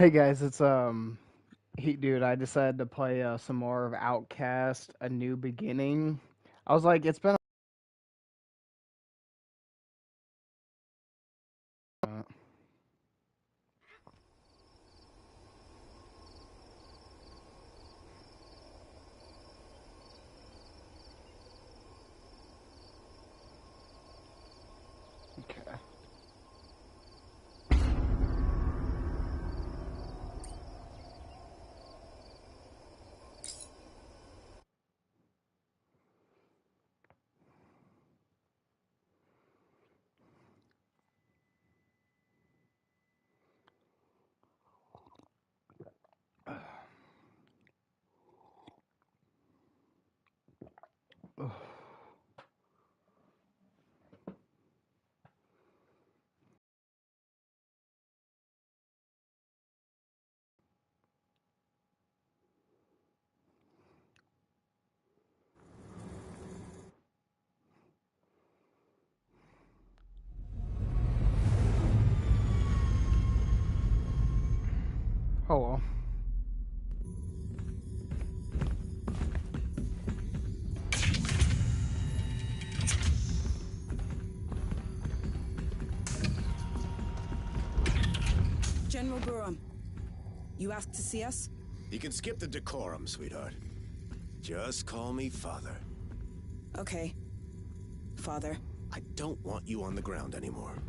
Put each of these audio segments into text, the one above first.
Hey guys, it's Heat Dude. I decided to play some more of Outcast: A New Beginning. I was like, it's been. Okay. Oh well. General Burham, you asked to see us? You can skip the decorum, sweetheart. Just call me Father. Okay. Father. I don't want you on the ground anymore.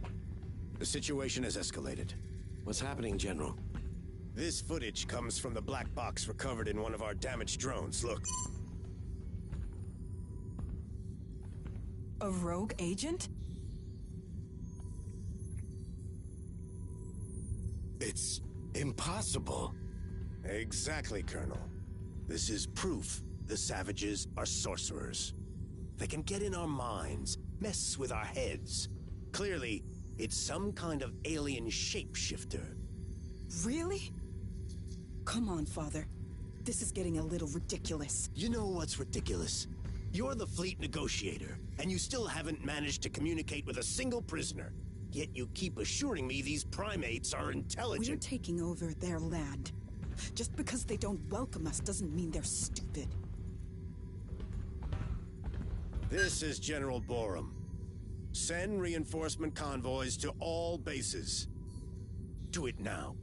The situation has escalated. What's happening, General? This footage comes from the black box recovered in one of our damaged drones. Look. A rogue agent? It's impossible. Exactly, Colonel. This is proof the savages are sorcerers. They can get in our minds, mess with our heads. Clearly, it's some kind of alien shapeshifter. Really? Come on, Father. This is getting a little ridiculous. You know what's ridiculous? You're the fleet negotiator, and you still haven't managed to communicate with a single prisoner. Yet you keep assuring me these primates are intelligent. We're taking over their land. Just because they don't welcome us doesn't mean they're stupid. This is General Borum. Send reinforcement convoys to all bases. Do it now.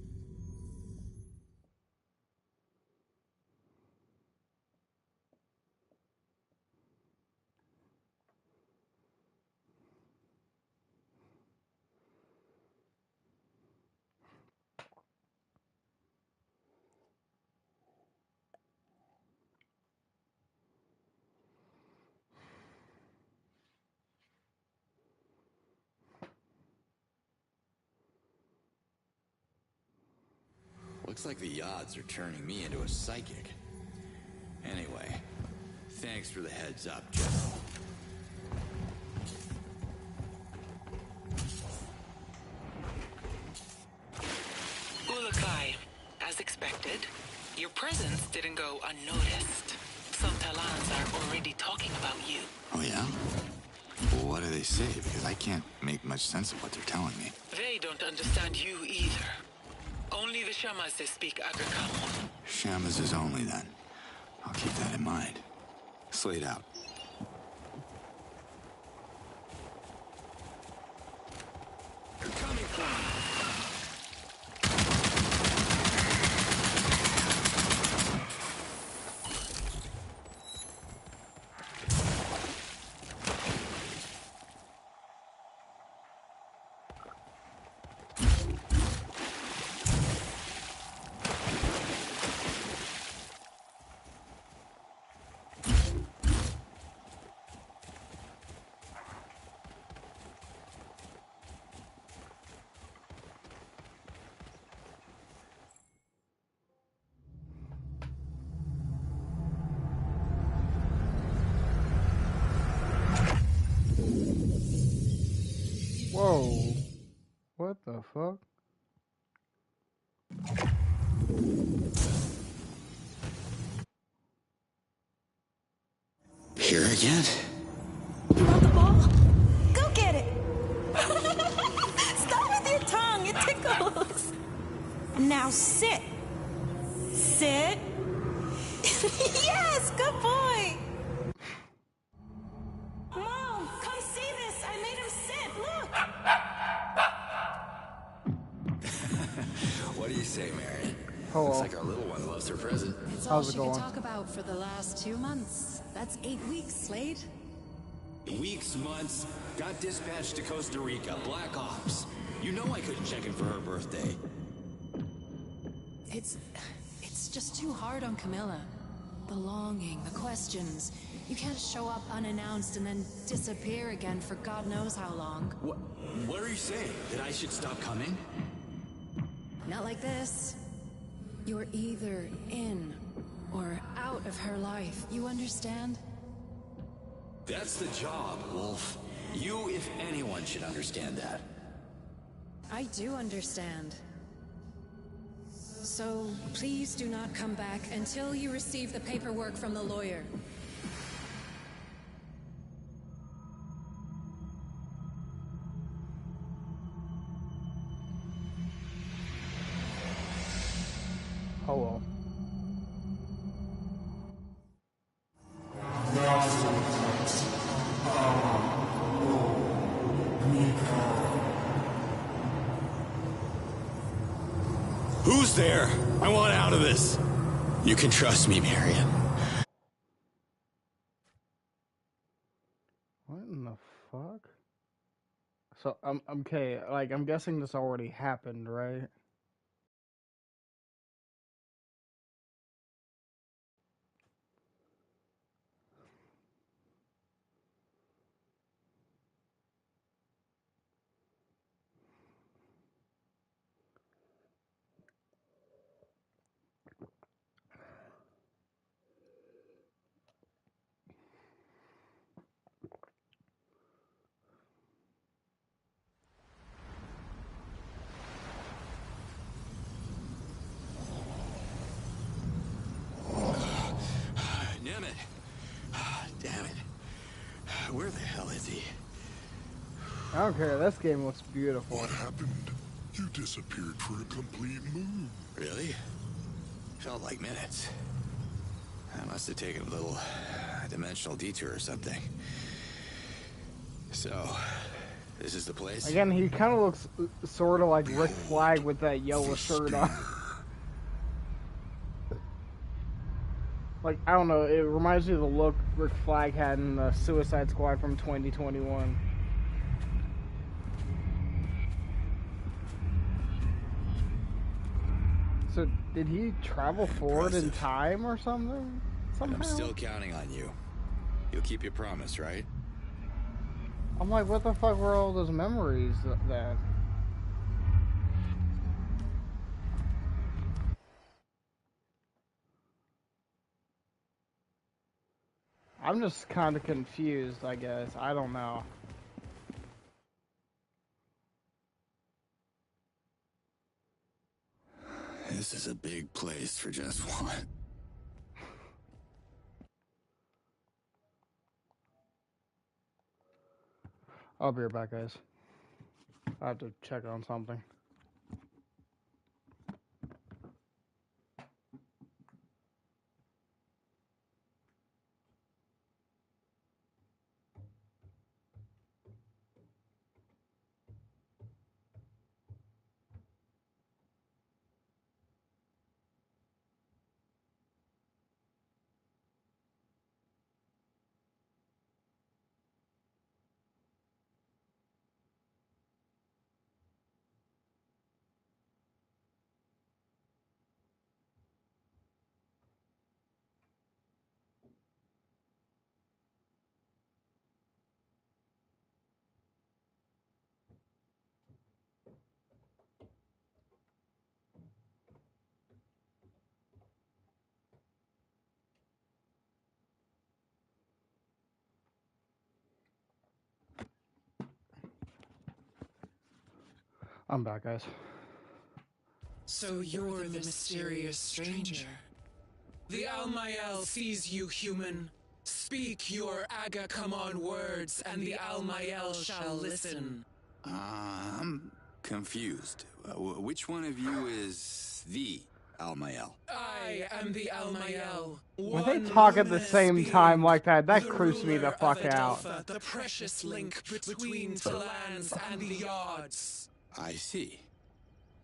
Looks like the odds are turning me into a psychic. Anyway, thanks for the heads up, General. Ulakai, as expected, your presence didn't go unnoticed. Some Talans are already talking about you. Oh, yeah? Well, what do they say? Because I can't make much sense of what they're telling me. They don't understand you either. Only the Shamas they speak Agricommon. Shamas is only then. I'll keep that in mind. Slate out. You're coming for me. Whoa. What the fuck? Here again? You want the ball? Go get it! Stop with your tongue, it tickles! Now sit. Sit. Yes, good boy. Mom, come see this. I made him sit. Look. What do you say, Marion? Hello. Looks like our little one loves her present. It's all How's it she going? could talk about for the last 2 months. That's 8 weeks, Slade. Weeks, months, got dispatched to Costa Rica, Black Ops. You know I couldn't check in for her birthday. It's just too hard on Camilla. The longing, the questions. You can't show up unannounced and then disappear again for God knows how long. What are you saying? That I should stop coming? Not like this. You're either in or out of her life. You understand? That's the job, Wolf. You, if anyone, should understand that. I do understand. So, please do not come back until you receive the paperwork from the lawyer. Hello. Who's there? I want out of this. You can trust me, Marion. What in the fuck? So I'm okay. Like I'm guessing this already happened, right? Damn it. Damn it. Where the hell is he? I don't care. This game looks beautiful. What happened? You disappeared for a complete moon. Really? Felt like minutes. I must have taken a little dimensional detour or something. So, this is the place? Again, he kind of looks sort of like Rick Flag with that yellow shirt on. Like, I don't know, it reminds me of the look Rick Flag had in the Suicide Squad from 2021. So, did he travel forward in time or something? Somehow? I'm still counting on you. You'll keep your promise, right? I'm like, what the fuck were all those memories then? I'm just kind of confused, I guess. I don't know. This is a big place for just one. I'll be right back, guys. I have to check on something. I'm back, guys. So you're the mysterious stranger. The Almael sees you, human. Speak your Aga come on words, and the Almael shall listen. I'm confused. Which one of you is Yes, the Almael. I am the Almael. When they One talk at the luminous same time being, like that, that the creeps me the ruler of fuck out. Adelpha, the precious link between Talans and the Yards. I see.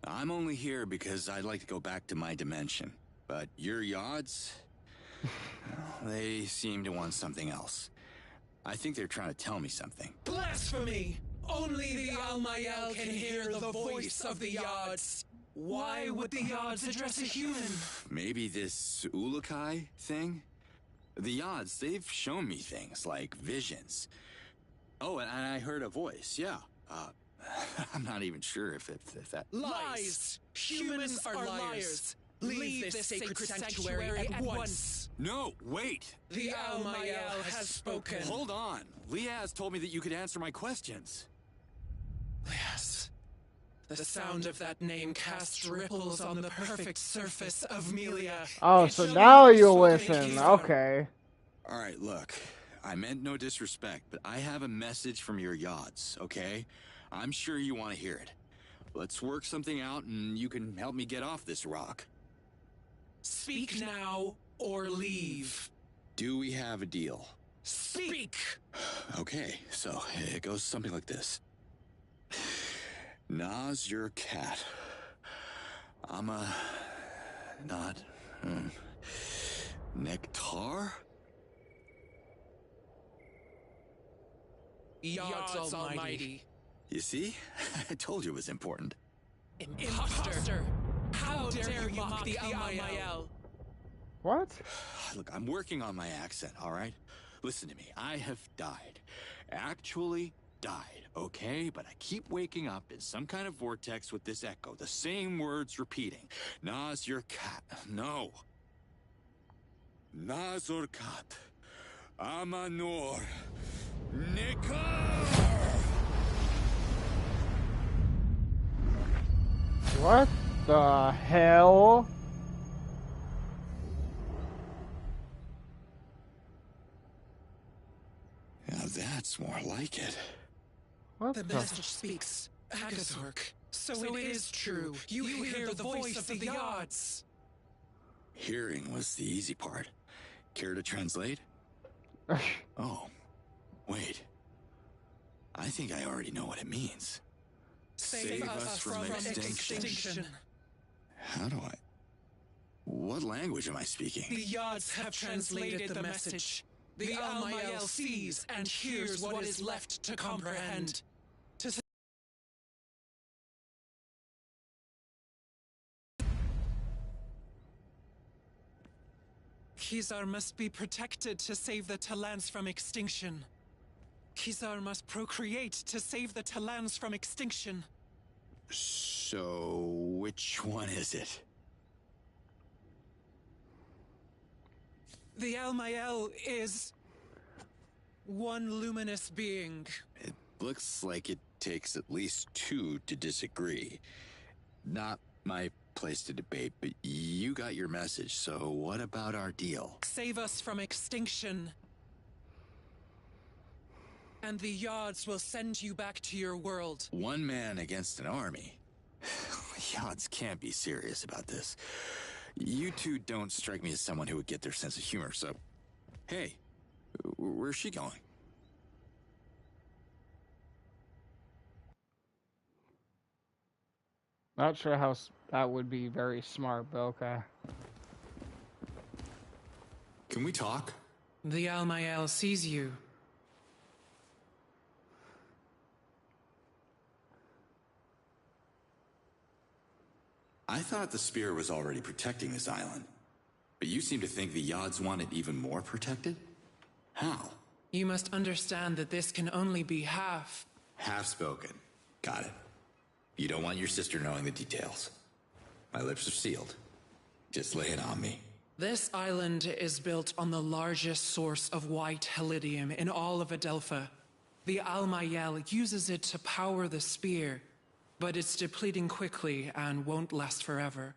I'm only here because I'd like to go back to my dimension. But your Yards? They seem to want something else. I think they're trying to tell me something. Blasphemy! Only the Almael can hear the voice of the Yards. Why would the Yards address a human? Maybe this Ulukai thing? The Yards, they've shown me things like visions. Oh, and I heard a voice, yeah. I'm not even sure if that... Lies! Humans are liars! Leave this sacred sanctuary at once! No, wait! The Almael has spoken. Hold on! Liaz told me that you could answer my questions. Liaz. The sound of that name casts ripples on the perfect surface of Melia. Oh, so now you'll listen. Okay. Alright, look. I meant no disrespect, but I have a message from your Yards, okay? I'm sure you want to hear it. Let's work something out and you can help me get off this rock. Speak now or leave. Do we have a deal? Speak! Okay, so it goes something like this. Nas your cat. I'm a... not... Nectar? Yards Almighty. You see? I told you it was important. Imposter! How dare you mock the Almael? What? Look, I'm working on my accent, all right? Listen to me. I have died. Actually died, okay? But I keep waking up in some kind of vortex with this echo. The same words repeating. Nas your cat. No. Nazor kat. Amanor. Nikar! What the hell? Now that's more like it. What The the? message speaks. Agathork. So it is true. You hear the voice of the Yards. Hearing was the easy part. Care to translate? Oh, wait. I think I already know what it means. Save us from extinction. How do I... What language am I speaking? The Yards have translated the message. The Almael sees and hears what is left to comprehend. Kizar must be protected to save the Talans from extinction. Kizar must procreate to save the Talans from extinction. So, which one is it? The Almael is one luminous being. It looks like it takes at least two to disagree. Not my place to debate, but you got your message, so what about our deal? Save us from extinction. And the Yards will send you back to your world. One man against an army? Yards can't be serious about this. You two don't strike me as someone who would get their sense of humor, so... Hey, where's she going? Not sure how that would be very smart, but okay. Can we talk? The Almael sees you. I thought the spear was already protecting this island. But you seem to think the Yards want it even more protected? How? You must understand that this can only be half. Half spoken. Got it. You don't want your sister knowing the details. My lips are sealed. Just lay it on me. This island is built on the largest source of white helidium in all of Adelpha. The Almael uses it to power the spear, but it's depleting quickly and won't last forever.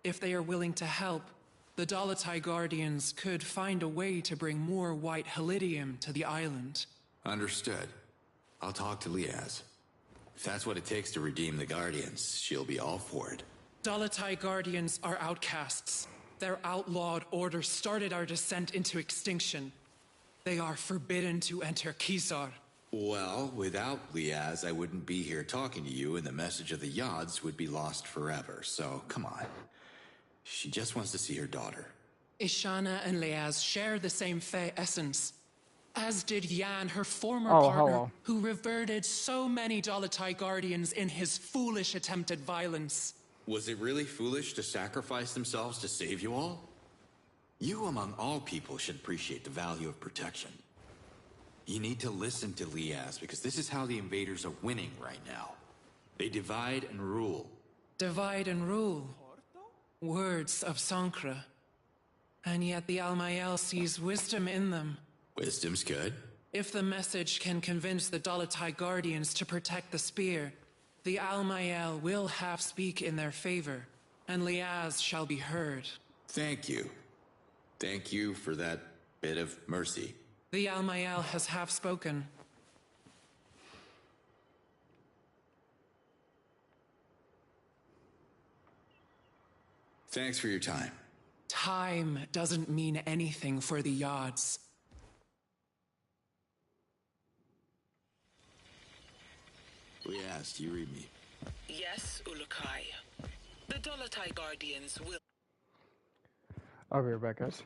If they are willing to help, the Dalatai Guardians could find a way to bring more white helidium to the island. Understood. I'll talk to Liaz. If that's what it takes to redeem the Guardians, she'll be all for it. Dalatai Guardians are outcasts. Their outlawed order started our descent into extinction. They are forbidden to enter Kizar. Well, without Liaz, I wouldn't be here talking to you, and the message of the Yods would be lost forever. So, come on. She just wants to see her daughter. Ishana and Liaz share the same Fey essence, as did Yan, her former Oh, partner, hello. who reverted so many Dalatai Guardians in his foolish attempt at violence. Was it really foolish to sacrifice themselves to save you all? You, among all people, should appreciate the value of protection. You need to listen to Liaz, because this is how the invaders are winning right now. They divide and rule. Divide and rule. Words of Sankra. And yet the Almael sees wisdom in them. Wisdom's good. If the message can convince the Dalatai Guardians to protect the spear, the Almael will half speak in their favor, and Liaz shall be heard. Thank you. Thank you for that bit of mercy. The Almael has half spoken. Thanks for your time. Time doesn't mean anything for the Yods. Liaz, do you read me? Yes, Ulukai. The Dalatai Guardians will... I'll be right back, guys.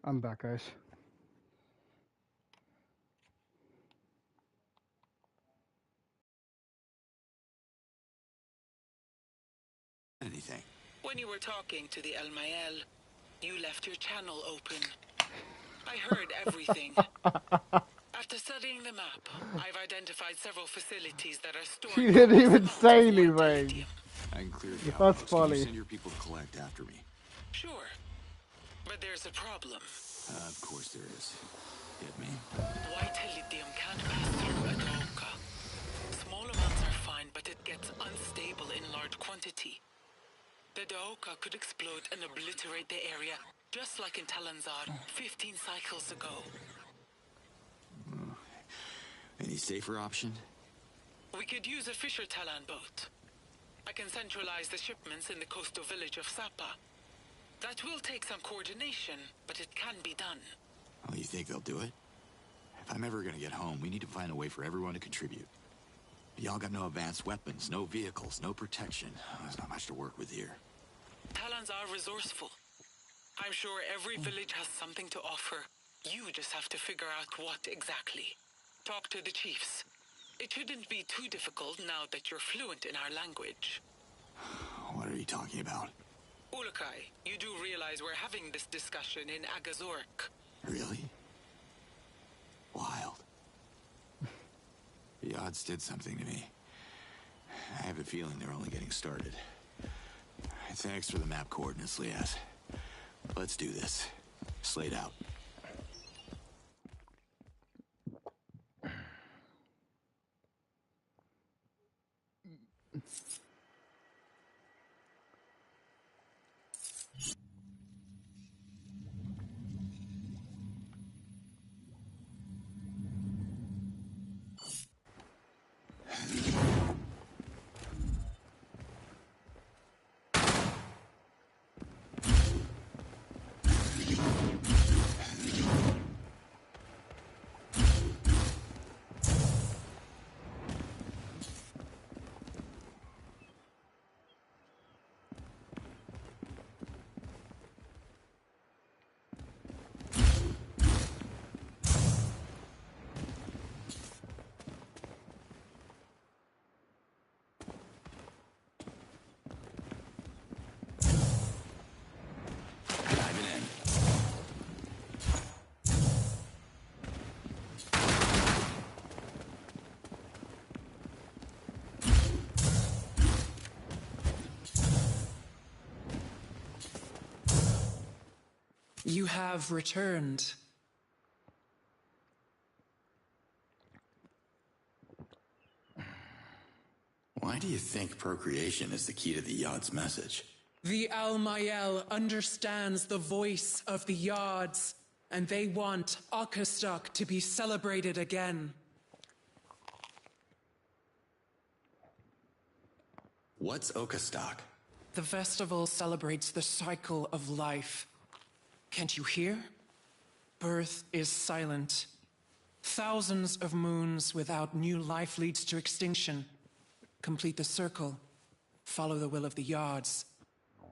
I'm back, guys. Anything. When you were talking to the Almael, you left your channel open. I heard everything. After studying the map, I've identified several facilities that are She storing didn't copious even amounts say of white anything. dilithium. I can clear the That's outpost. Can you funny. send your people to collect after me? Sure, but there's a problem. Of course there is. Hit me. White dilithium can't pass through a Doka. Small amounts are fine, but it gets unstable in large quantity. The Daoka could explode and obliterate the area, just like in Talanzar 15 cycles ago. Any safer option? We could use a Fisher Talan boat. I can centralize the shipments in the coastal village of Sapa. That will take some coordination, but it can be done. Oh, you think they'll do it? If I'm ever gonna get home, we need to find a way for everyone to contribute. Y'all got no advanced weapons, no vehicles, no protection. There's not much to work with here. Talans are resourceful. I'm sure every village has something to offer. You just have to figure out what exactly. Talk to the chiefs. It shouldn't be too difficult now that you're fluent in our language. What are you talking about? Ulukai, you do realize we're having this discussion in Agazork. Really? Wild. The odds did something to me. I have a feeling they're only getting started. Thanks for the map coordinates, Liaz. Let's do this. Slate out. Diving in. You have returned. Why do you think procreation is the key to the Yod's message? The Almael understands the voice of the Yards, and they want Outcast to be celebrated again. What's Okastok? The festival celebrates the cycle of life. Can't you hear? Birth is silent. Thousands of moons without new life leads to extinction. Complete the circle. Follow the will of the Yards,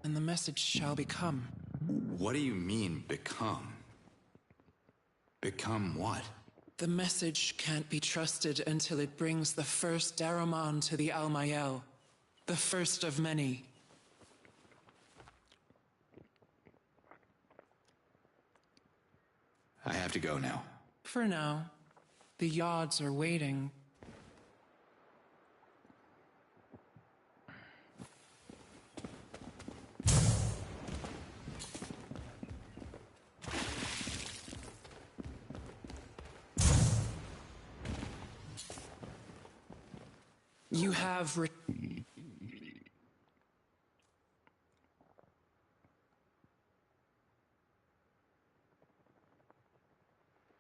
and the message shall become. What do you mean, become? Become what? The message can't be trusted until it brings the first Daraman to the Almael. The first of many. I have to go now. For now, the Yards are waiting. You have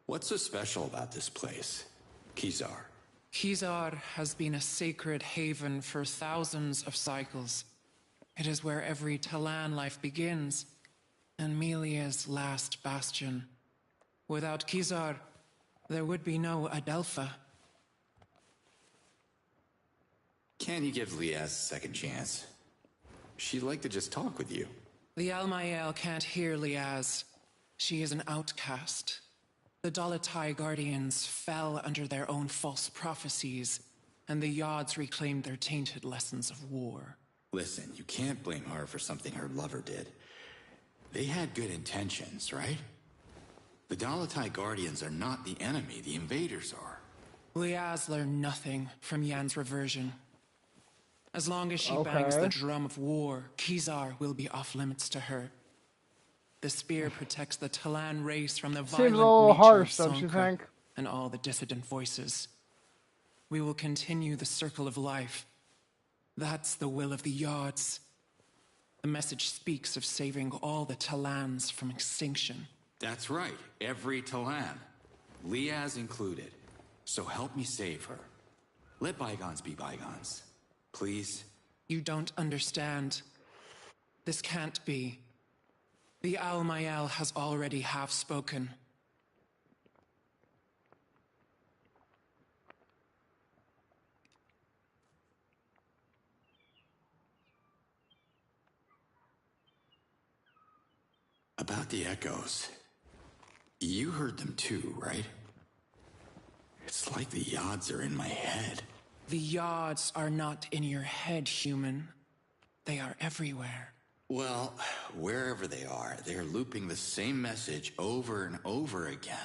What's so special about this place, Kizar? Kizar has been a sacred haven for thousands of cycles. It is where every Talan life begins, and Melia's last bastion. Without Kizar, there would be no Adelpha. Can't you give Liaz a second chance? She'd like to just talk with you. The Almael can't hear Liaz. She is an outcast. The Dalatai Guardians fell under their own false prophecies, and the Yods reclaimed their tainted lessons of war. Listen, you can't blame her for something her lover did. They had good intentions, right? The Dalatai Guardians are not the enemy, the invaders are. Liaz learned nothing from Yan's reversion. As long as she bangs the Okay. drum of war, Kizar will be off limits to her. The spear protects the Talan race from the Seems a violent little nature of harsh, don't you Sonka think? and all the dissident voices. We will continue the circle of life. That's the will of the Yards. The message speaks of saving all the Talans from extinction. That's right, every Talan. Liaz included. So help me save her. Let bygones be bygones. Please? You don't understand. This can't be. The Al-Mayal has already half spoken. About the echoes. You heard them too, right? It's like the Yods are in my head. The Yards are not in your head, human. They are everywhere. Well, wherever they are, they're looping the same message over and over again.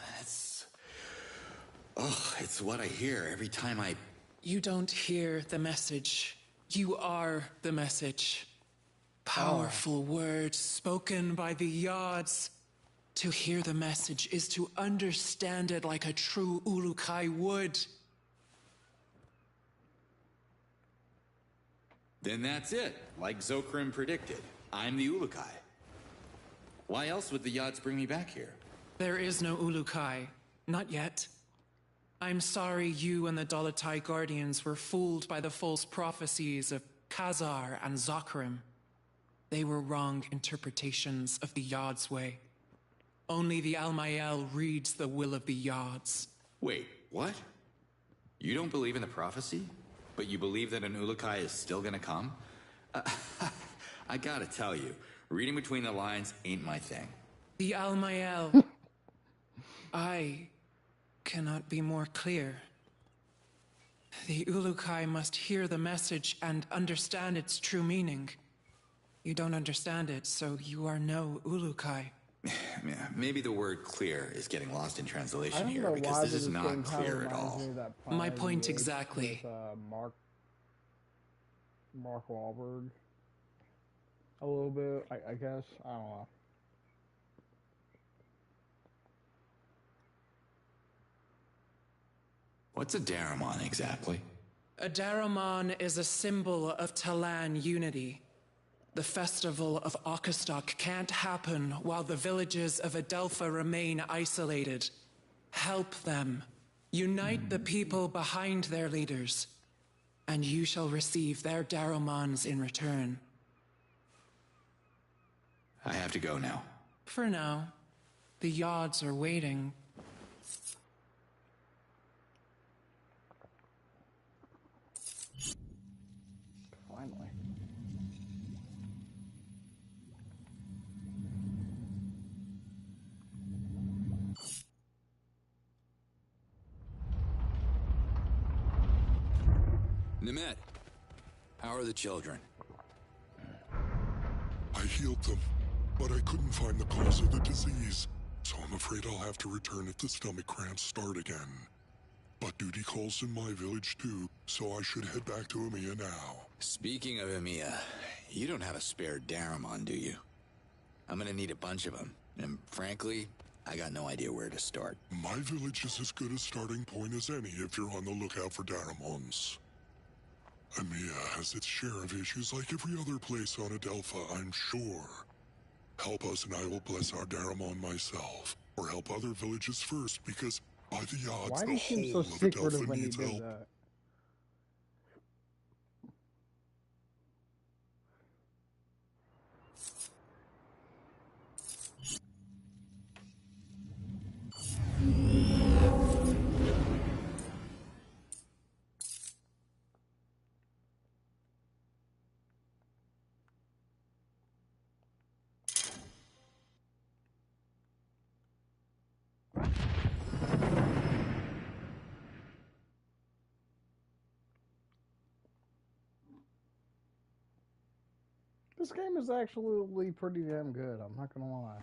It's what I hear every time I... You don't hear the message. You are the message. Powerful words spoken by the Yards. To hear the message is to understand it like a true Ulukai would. Then that's it, like Zokrim predicted. I'm the Ulukai. Why else would the Yods bring me back here? There is no Ulukai. Not yet. I'm sorry you and the Dalatai Guardians were fooled by the false prophecies of Khazar and Zokrim. They were wrong interpretations of the Yod's way. Only the Al-Mayal reads the will of the Yods. Wait, what? You don't believe in the prophecy? But you believe that an Ulukai is still gonna come? I gotta tell you, reading between the lines ain't my thing. The Al-Mayal. I cannot be more clear. The Ulukai must hear the message and understand its true meaning. You don't understand it, so you are no Ulukai. Yeah, maybe the word clear is getting lost in I translation don't here know because why, this but is this game not kind of clear at reminds all. me of that My Prime point VH exactly. with Mark Wahlberg. A little bit, I guess. I don't know. What's a Daramon exactly? A Daramon is a symbol of Talan unity. The festival of Akastok can't happen while the villages of Adelpha remain isolated. Help them. Unite the people behind their leaders. And you shall receive their Daramons in return. I have to go now. For now, the Yods are waiting. Finally. Nemet, how are the children? I healed them, but I couldn't find the cause of the disease, so I'm afraid I'll have to return if the stomach cramps start again. But duty calls in my village too, so I should head back to Emiya now. Speaking of Emiya, you don't have a spare Daramon, do you? I'm gonna need a bunch of them, and frankly, I got no idea where to start. My village is as good a starting point as any if you're on the lookout for Daramons. Emiya has its share of issues like every other place on Adelpha, I'm sure. Help us and I will bless our Daramon myself, or help other villages first, because by the odds, Why the did he seem so whole of Adelpha secretive when he needs did help. that? This game is actually pretty damn good. I'm not gonna lie.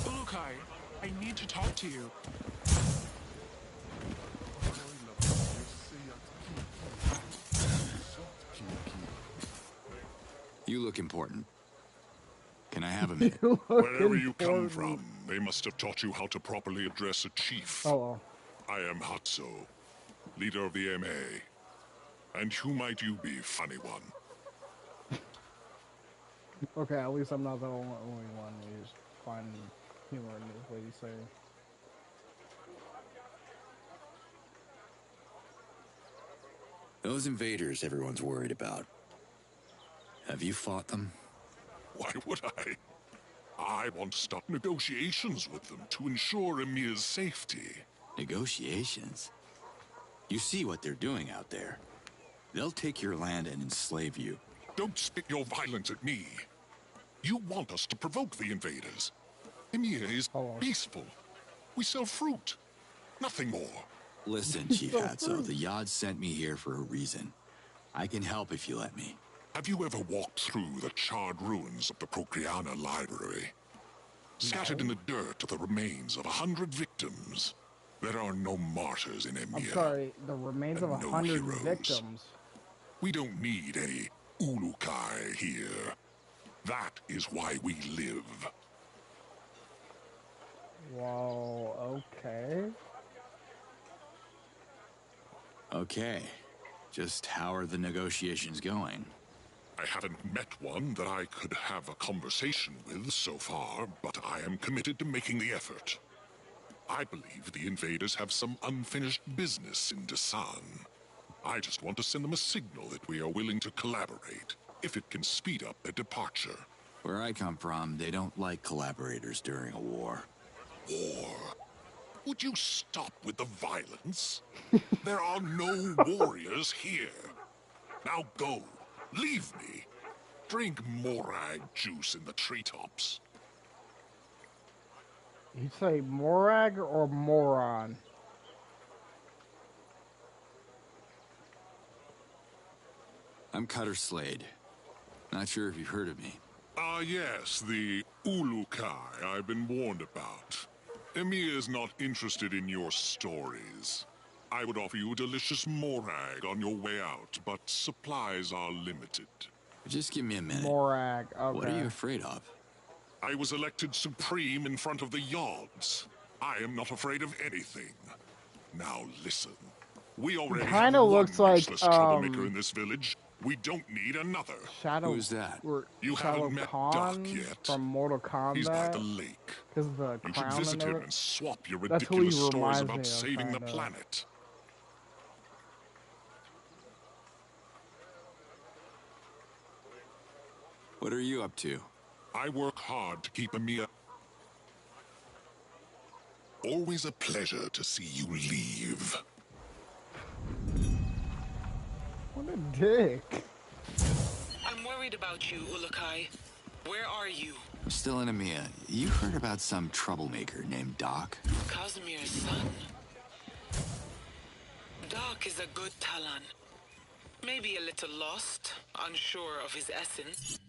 Ulukai, I need to talk to you. You look important. Can I have a minute? You look Wherever you come important. from, they must have taught you how to properly address a chief. Oh, I am Hatso, leader of the MA. And who might you be, funny one? okay. At least I'm not the only one who's finding humor in this. What you say? Those invaders everyone's worried about. Have you fought them? Why would I? I want to start negotiations with them to ensure Emir's safety. Negotiations? You see what they're doing out there. They'll take your land and enslave you. Don't spit your violence at me. You want us to provoke the invaders. Emir is peaceful. We sell fruit. Nothing more. Listen, Chief Hatso, the Yad sent me here for a reason. I can help if you let me. Have you ever walked through the charred ruins of the Procreana Library? Scattered in the dirt are the remains of 100 victims. There are no martyrs in Emir. I'm sorry. The remains of 100 victims. We don't need any Ulukai here. That is why we live. Whoa, okay. Okay. Just how are the negotiations going? I haven't met one that I could have a conversation with so far, but I am committed to making the effort. I believe the invaders have some unfinished business in Dasan. I just want to send them a signal that we are willing to collaborate, if it can speed up their departure. Where I come from, they don't like collaborators during a war. War? Would you stop with the violence? There are no warriors here. Now go. Leave me. Drink Morag juice in the treetops. You say Morag or moron? I'm Cutter Slade. Not sure if you've heard of me. Ah, yes, the Ulukai I've been warned about. Emir is not interested in your stories. I would offer you a delicious morag on your way out, but supplies are limited. Just give me a minute. Morag, okay. What are you afraid of? I was elected supreme in front of the Yods. I am not afraid of anything. Now listen. We already have one looks like, useless troublemaker in this village. We don't need another. Shadow. Who's that? You Shadow haven't met Khan Doc yet. from Mortal Kombat. He's by the lake. Because of the You crown should visit and him everything. and swap your That's who he ridiculous stories reminds me about of, saving the kinda. planet. What are you up to? I work hard to keep Emir. Always a pleasure to see you leave. What a dick. I'm worried about you, Ulukai. Where are you? Still in Amia. You heard about some troublemaker named Doc? Casimir's son. Doc is a good Talon. Maybe a little lost, unsure of his essence.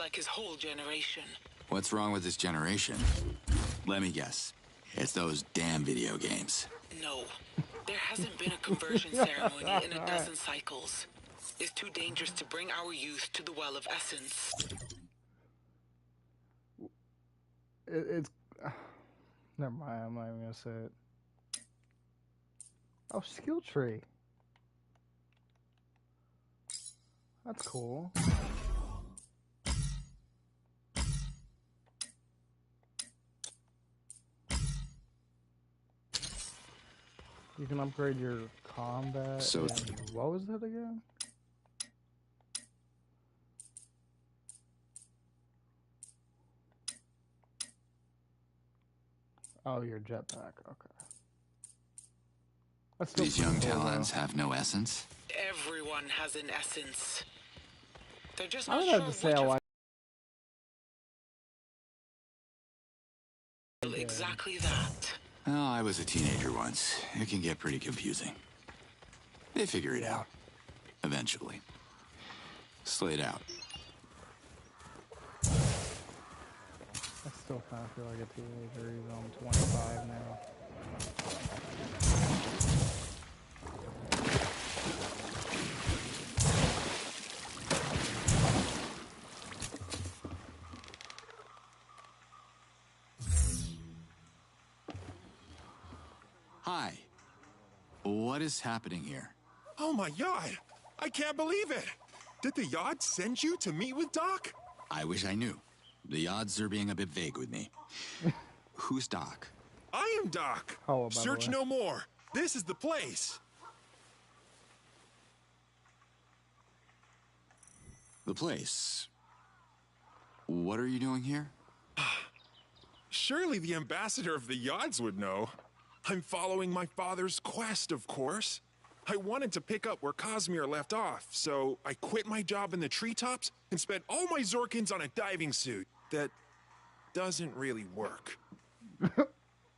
like his whole generation. What's wrong with this generation? Let me guess. It's those damn video games. No, there hasn't been a conversion ceremony in a dozen cycles. It's too dangerous to bring our youth to the Well of Essence. It's never mind. I'm not even gonna say it. Oh, skill tree. That's cool. You can upgrade your combat. So what was it again? Oh, your jetpack. Okay. That's still these young cool, talons though. have no essence? Everyone has an essence. They're just I not would sure have to say which I of like exactly that. Oh, I was a teenager once. It can get pretty confusing. They figure it out. Eventually. Slayed out. I still kind of feel like a teenager, even though I'm 25 now. Hi. What is happening here? Oh my god! I can't believe it! Did the yacht send you to meet with Doc? I wish I knew. The odds are being a bit vague with me. Who's Doc? I am Doc! Oh, by the Search way. no more. This is the place. The place. What are you doing here? Surely the ambassador of the Yods would know. I'm following my father's quest, of course. I wanted to pick up where Cosmere left off, so I quit my job in the treetops and spent all my Zorkins on a diving suit that doesn't really work.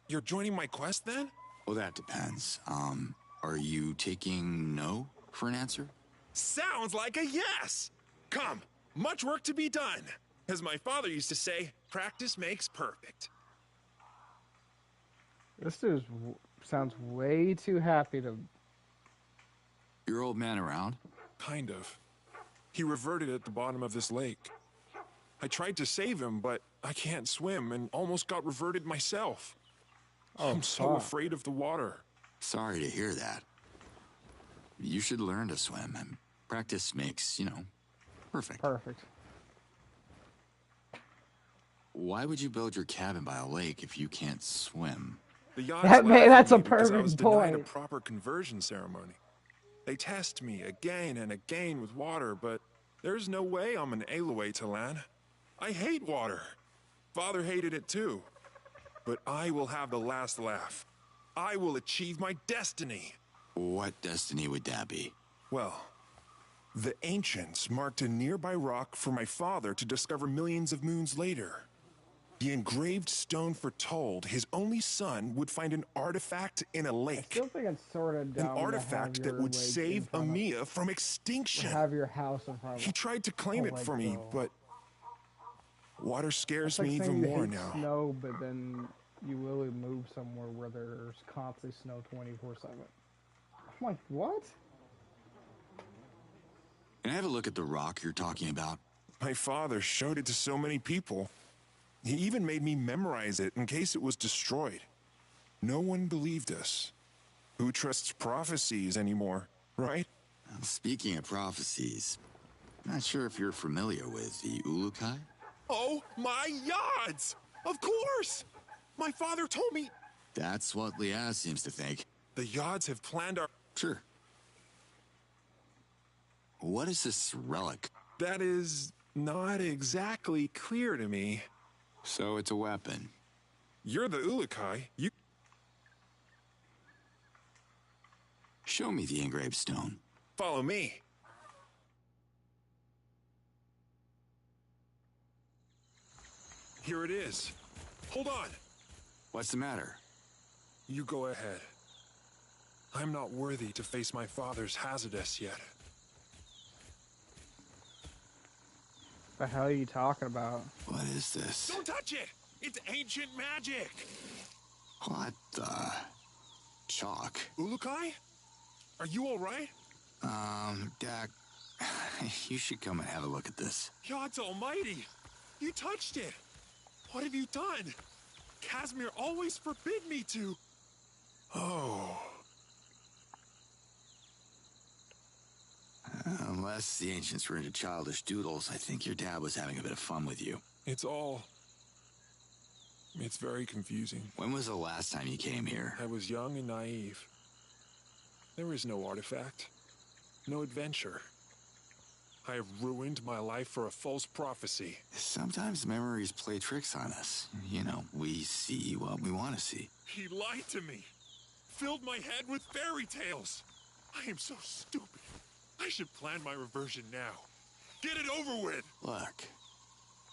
You're joining my quest then? Well, that depends. Are you taking no for an answer? Sounds like a yes! Come, much work to be done. As my father used to say, practice makes perfect. This dude sounds way too happy to. Your old man around? Kind of. He reverted at the bottom of this lake. I tried to save him, but I can't swim and almost got reverted myself. Oh, I'm so afraid of the water. Sorry to hear that. You should learn to swim, and practice makes, perfect. Perfect. Why would you build your cabin by a lake if you can't swim? The yachts That's laughed a at me because I was perfect denied a point. proper conversion ceremony. They test me again and again with water, but there's no way I'm an Aloy Talan. I hate water. Father hated it too. But I will have the last laugh. I will achieve my destiny. What destiny would that be? Well, the ancients marked a nearby rock for my father to discover millions of moons later. The engraved stone foretold his only son would find an artifact in a I lake. still think it's sort of An dumb artifact to that have would save Amiya from extinction. have your house in front of He tried to claim it for me, but water scares It's like me saying even you more hate now. snow, but then you really move somewhere where there's constantly snow 24/7. I'm like, what? Can I have a look at the rock you're talking about? My father showed it to so many people. He even made me memorize it in case it was destroyed. No one believed us. Who trusts prophecies anymore, right? Well, speaking of prophecies, I'm not sure if you're familiar with the Ulukai. Oh my yods! Of course! My father told me... That's what Liaz seems to think. The Yods have planned our... Sure. What is this relic? That is not exactly clear to me. So it's a weapon. You're the Ulukai. You... Show me the engraved stone. Follow me. Here it is. Hold on. What's the matter? You go ahead. I'm not worthy to face my father's hazardous yet. The hell are you talking about? What is this? Don't touch it! It's ancient magic! What the? Chalk. Ulukai? Are you alright? Dak, you should come and have a look at this. God's almighty! You touched it! What have you done? Casimir always forbid me to... Oh... Unless the ancients were into childish doodles, I think your dad was having a bit of fun with you. It's very confusing. When was the last time you came here? I was young and naive. There is no artifact. No adventure. I have ruined my life for a false prophecy. Sometimes memories play tricks on us. You know, we see what we want to see. He lied to me. Filled my head with fairy tales. I am so stupid. I should plan my reversion now. Get it over with! Look,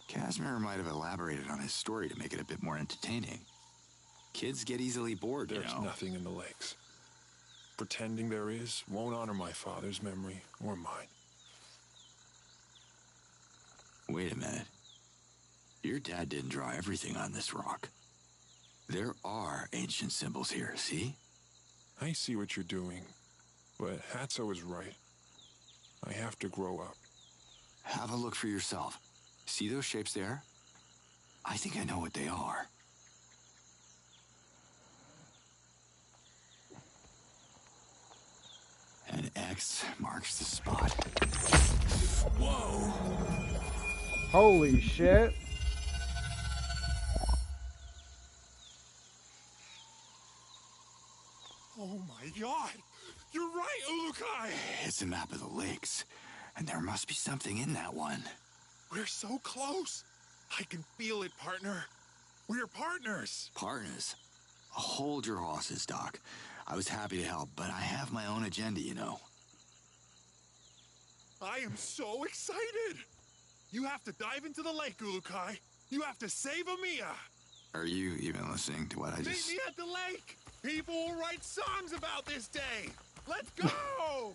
Casimir might have elaborated on his story to make it a bit more entertaining. Kids get easily bored, There's you know. nothing in the lakes. Pretending there is won't honor my father's memory or mine. Wait a minute. Your dad didn't draw everything on this rock. There are ancient symbols here, see? I see what you're doing, but Hatso is right. I have to grow up. Have a look for yourself. See those shapes there? I think I know what they are. An X marks the spot. Whoa! Holy shit. Oh my god! You're right, Ulukai! It's a map of the lakes, and there must be something in that one. We're so close! I can feel it, partner. We're partners! Partners? Hold your horses, Doc. I was happy to help, but I have my own agenda, you know. I am so excited! You have to dive into the lake, Ulukai. You have to save Amiya. Are you even listening to what I just... Meet me at the lake! People will write songs about this day! Let's go!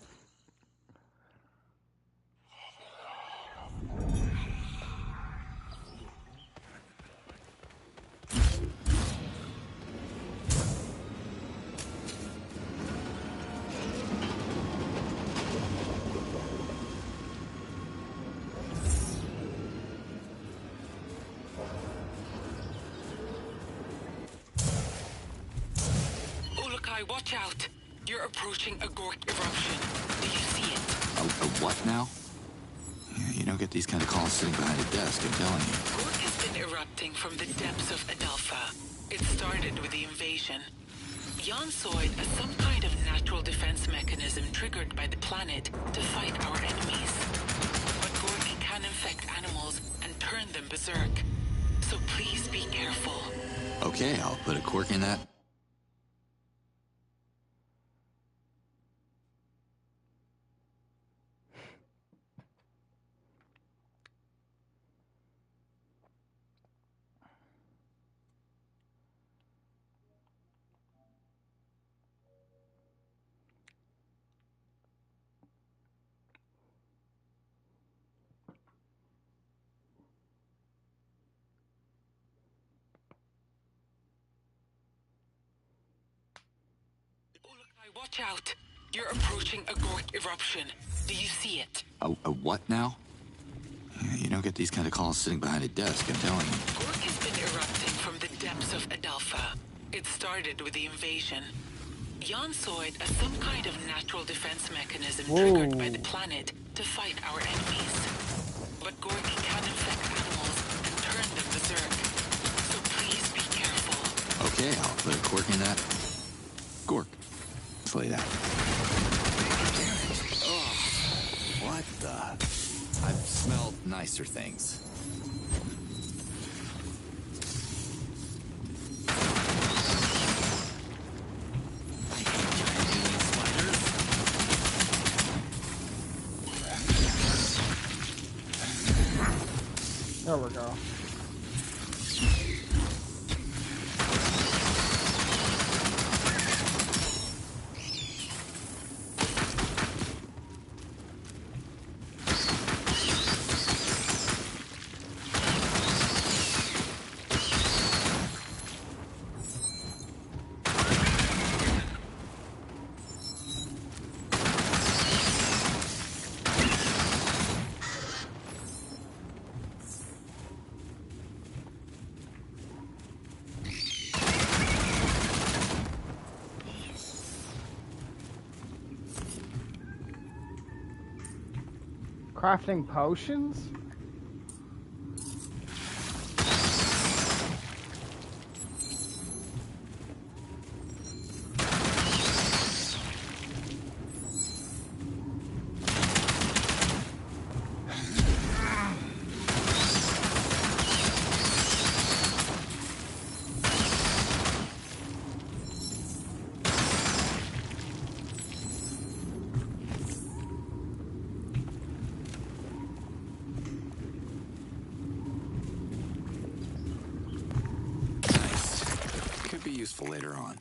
Ulukai, watch out! You're approaching a Gork eruption. Do you see it? A what now? You don't get these kind of calls sitting behind a desk, I'm telling you. Gork has been erupting from the depths of Adelpha. It started with the invasion. Jan saw it as some kind of natural defense mechanism triggered by the planet to fight our enemies. But Gork can infect animals and turn them berserk. So please be careful. Okay, I'll put a cork in that. Watch out! You're approaching a Gork eruption. Do you see it? A what now? You don't get these kind of calls sitting behind a desk, I'm telling you. Gork has been erupting from the depths of Adelpha. It started with the invasion. Jan saw it as some kind of natural defense mechanism triggered by the planet to fight our enemies. But Gork can infect animals and turn them berserk. So please be careful. Okay, I'll put a cork in that. Gork. Lay down. Oh, what the? I've smelled nicer things. I hate giant alien spiders. There we go. crafting potions? Could be useful later on.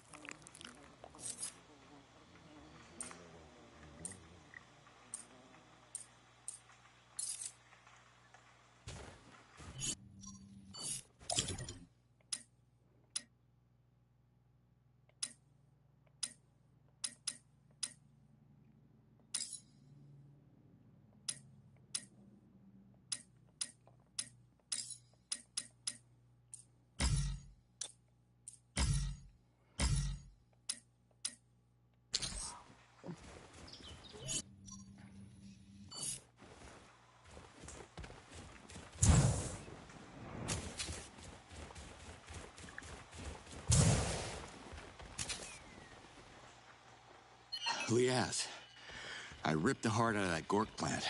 Liaz, I ripped the heart out of that Gork plant.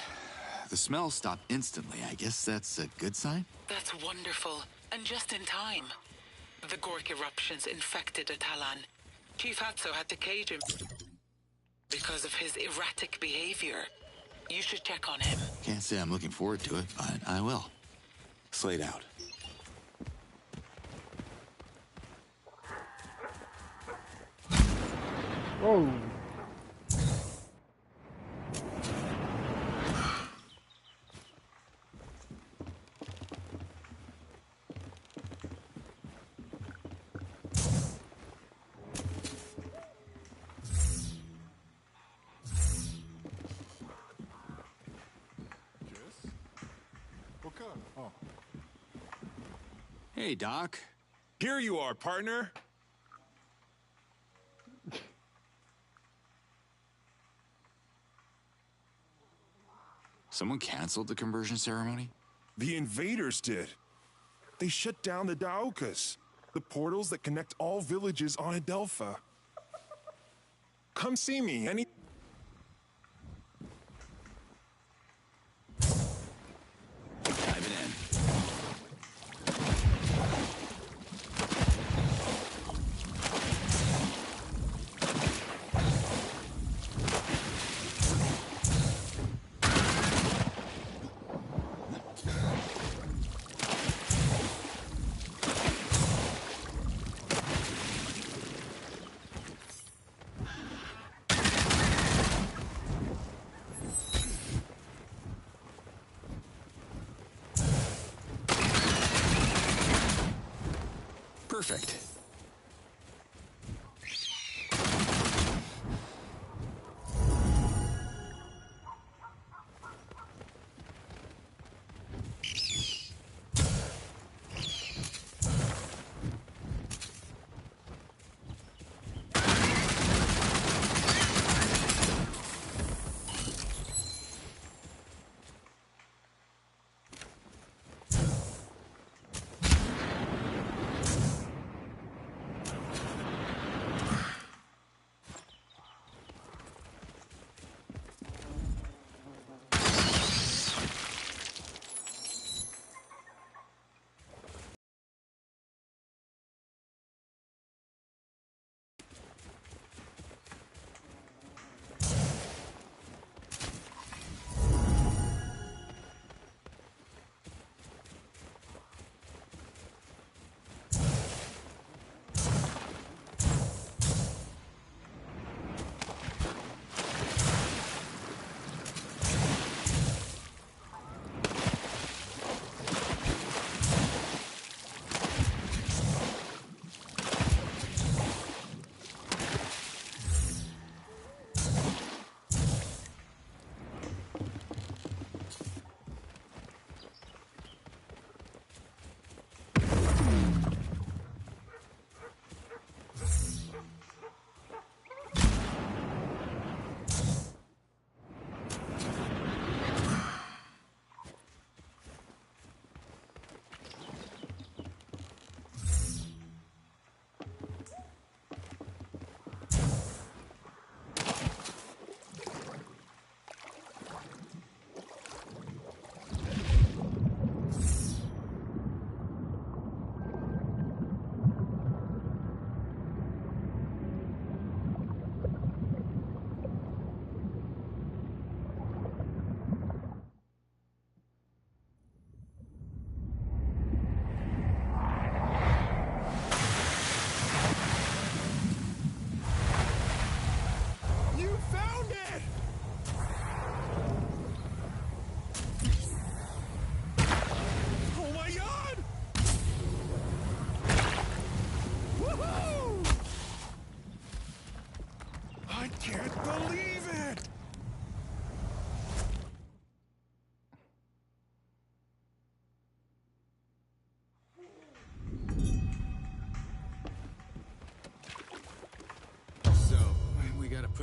The smell stopped instantly. I guess that's a good sign? That's wonderful, and just in time. The Gork eruptions infected Atalan. Chief Hatso had to cage him because of his erratic behavior. You should check on him. Can't say I'm looking forward to it, but I will. Slate out. Whoa. Hey, Doc. Here you are, partner. Someone canceled the conversion ceremony? The invaders did. They shut down the Daokas, the portals that connect all villages on Adelpha. Come see me any... Diving in. Perfect.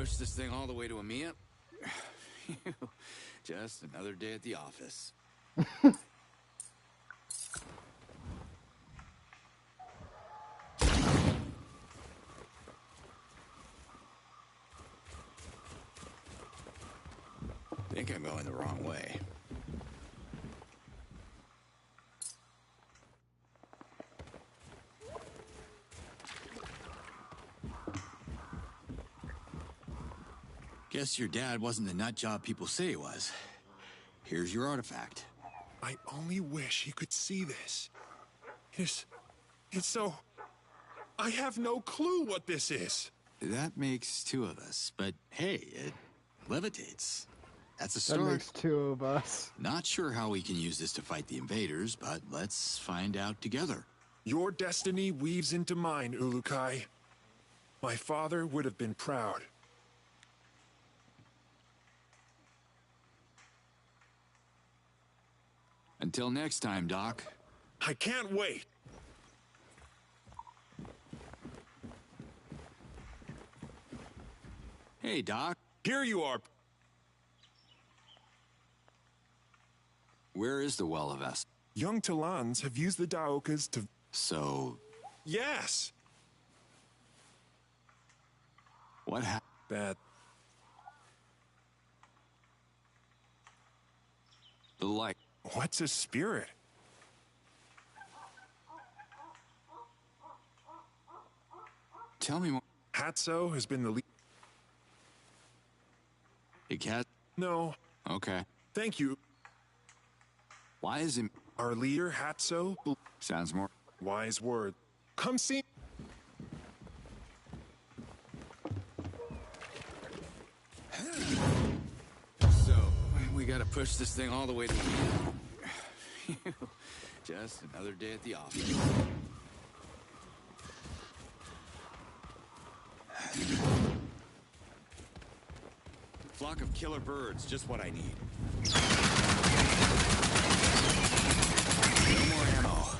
push this thing all the way to EMEA? Just another day at the office. Think I'm going the wrong way. Guess your dad wasn't the nut job people say he was. Here's your artifact. I only wish he could see this. It's so... I have no clue what this is. That makes two of us, but hey, it levitates. That's a That start. makes two of us. Not sure how we can use this to fight the invaders, but let's find out together. Your destiny weaves into mine, Ulukai. My father would have been proud. Until next time, Doc. I can't wait. Hey, Doc. Here you are. Where is the Well of Es? Young Talans have used the Daokas to... So, Yes! what happened? That... The light. What's a spirit? Tell me more. Hatso has been the lead... Hey, Cat. No, Okay. thank you. Why is it... Our leader, Hatso... Sounds more... Wise word. Come see... So, we gotta push this thing all the way to... Just another day at the office. Flock of killer birds, just what I need. No more ammo.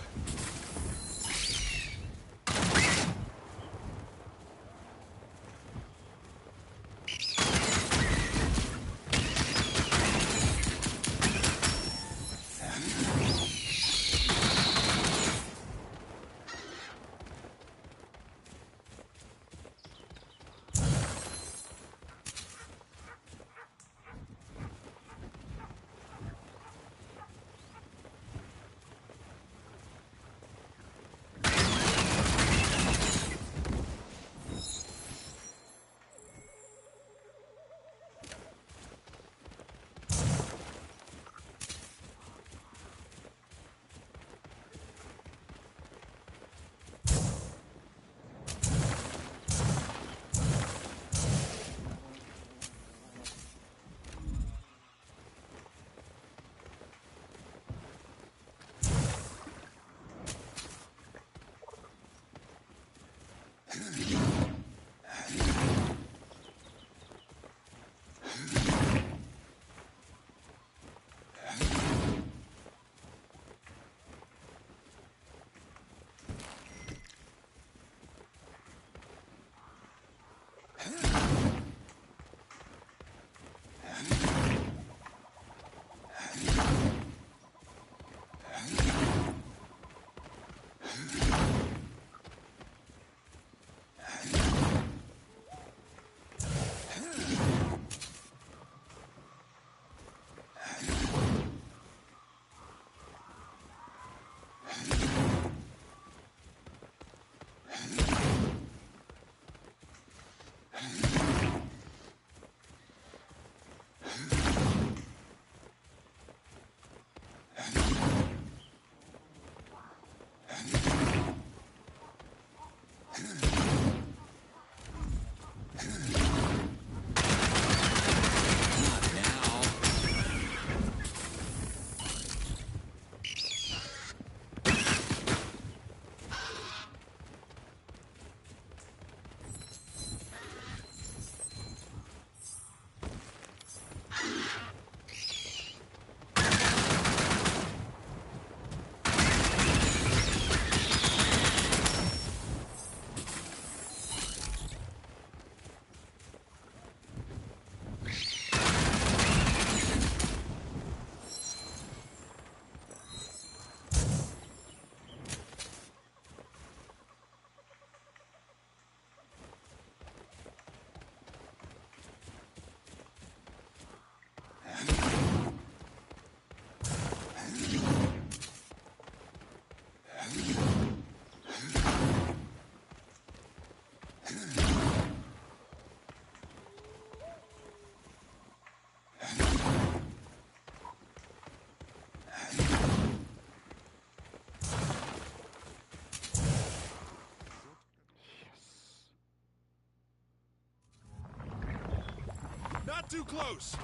too close!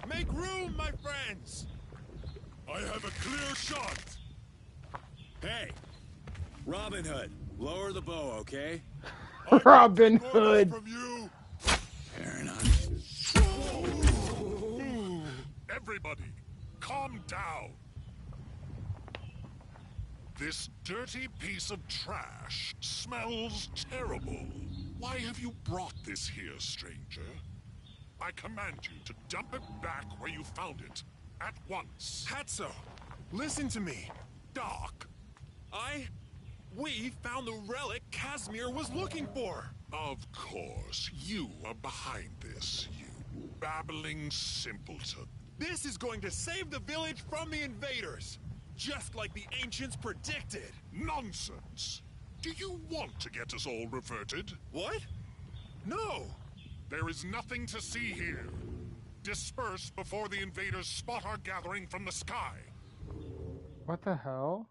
Make room, my friends! I have a clear shot! Hey! Robin Hood, lower the bow, okay? Robin Hood. From you. Fair enough. Everybody, calm down. This dirty piece of trash smells terrible. Why have you brought this here, stranger? I command you to dump it back where you found it, at once. Hatso, listen to me. Doc, We found the relic Casimir was looking for. of course, you are behind this, you babbling simpleton. This is going to save the village from the invaders, just like the ancients predicted. Nonsense! Do you want to get us all reverted? What? No. There is nothing to see here. Disperse before the invaders spot our gathering from the sky. What the hell?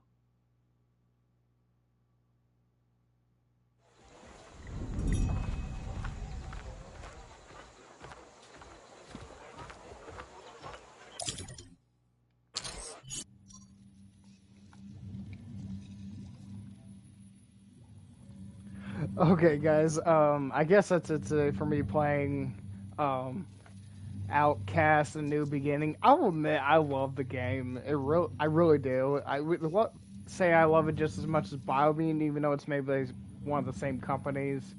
Okay, guys. I guess that's it today for me playing Outcast: A New Beginning. I will admit I love the game. I really do. I would say I love it just as much as BioMutant, even though it's maybe one of the same companies.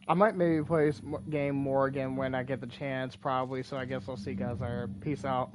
I might maybe play this game more again when I get the chance, probably. So I guess I'll see you guys there. Peace out.